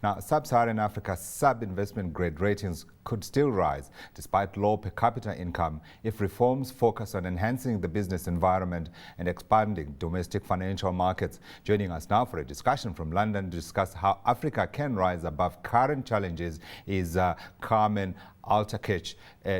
Now, Sub-Saharan Africa's sub-investment grade ratings could still rise despite low per capita income if reforms focus on enhancing the business environment and expanding domestic financial markets. Joining us now for a discussion from London to discuss how Africa can rise above current challenges is Carmen Altakech,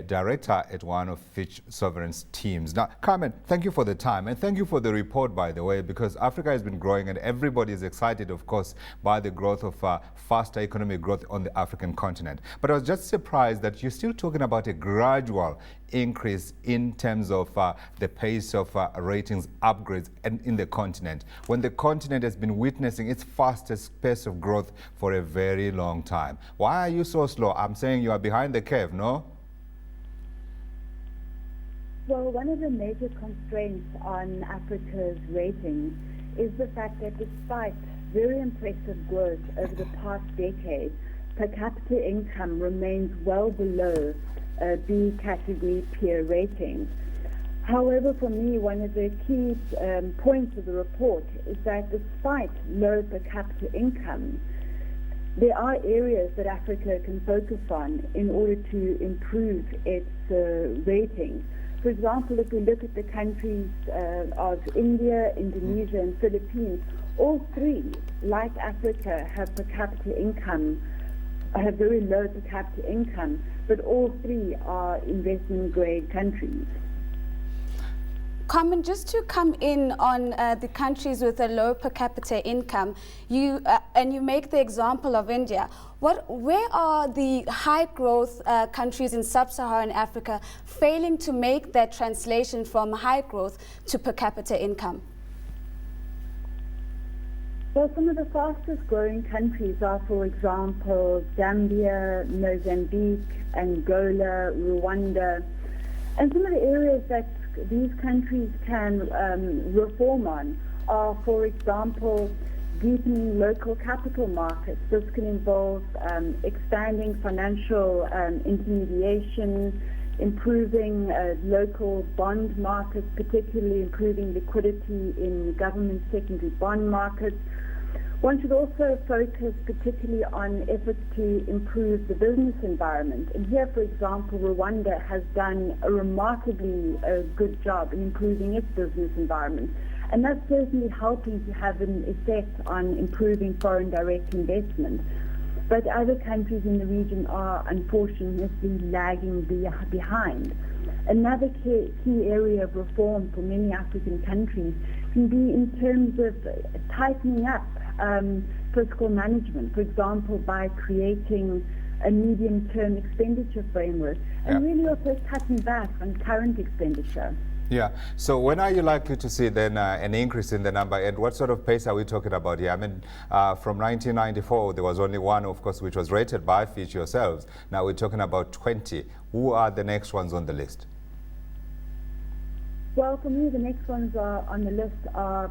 director at one of Fitch Sovereign's teams. Now, Carmen, thank you for the time and thank you for the report, by the way, because Africa has been growing and everybody is excited, of course, by the growth of faster economic growth on the African continent. But I was just surprised that you're still talking about a gradual increase in terms of the pace of ratings upgrades in the continent, when the continent has been witnessing its fastest pace of growth for a very long time. Why are you so slow? I'm saying you are behind the curve, no? Well, one of the major constraints on Africa's ratings is the fact that despite very impressive growth over the past decade, per capita income remains well below B category peer ratings. However, for me, one of the key points of the report is that despite low per capita income, there are areas that Africa can focus on in order to improve its ratings. For example, if we look at the countries of India, Indonesia, and Philippines, all three, like Africa, have per capita income, have very low per capita income, but all three are investment-grade countries. Carmen, just to come in on the countries with a low per capita income, you make the example of India. Where are the high growth countries in Sub-Saharan Africa failing to make that translation from high growth to per capita income? Well, some of the fastest growing countries are, for example, Zambia, Mozambique, Angola, Rwanda. And some of the areas that these countries can reform on are, for example, deepening local capital markets. This can involve expanding financial intermediation, improving local bond markets, particularly improving liquidity in government secondary bond markets. One should also focus particularly on efforts to improve the business environment. And here, for example, Rwanda has done a remarkably good job in improving its business environment. And that's certainly helping to have an effect on improving foreign direct investment. But other countries in the region are unfortunately lagging behind. Another key area of reform for many African countries can be in terms of tightening up fiscal management, for example, by creating a medium-term expenditure framework and really also cutting back on current expenditure. Yeah. So when are you likely to see then an increase in the number, and what sort of pace are we talking about here? I mean, from 1994, there was only one, of course, which was rated by Fitch yourselves. Now we're talking about 20. Who are the next ones on the list? Well, for me, the next ones on the list are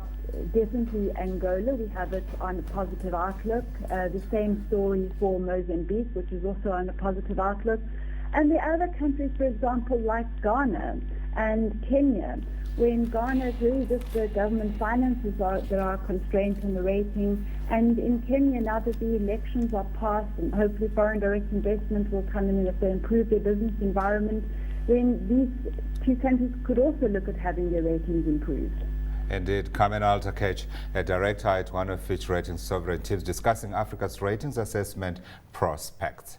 definitely Angola. We have it on a positive outlook. The same story for Mozambique, which is also on a positive outlook. And the other countries, for example, like Ghana and Kenya, when Ghana is really just the government finances that are constrained on the rating. And in Kenya, now that the elections are passed and hopefully foreign direct investment will come in if they improve their business environment, then these two countries could also look at having their ratings improved. Indeed. Carmen Altakech, a director at one of Fitch Ratings Sovereign teams, discussing Africa's ratings assessment prospects.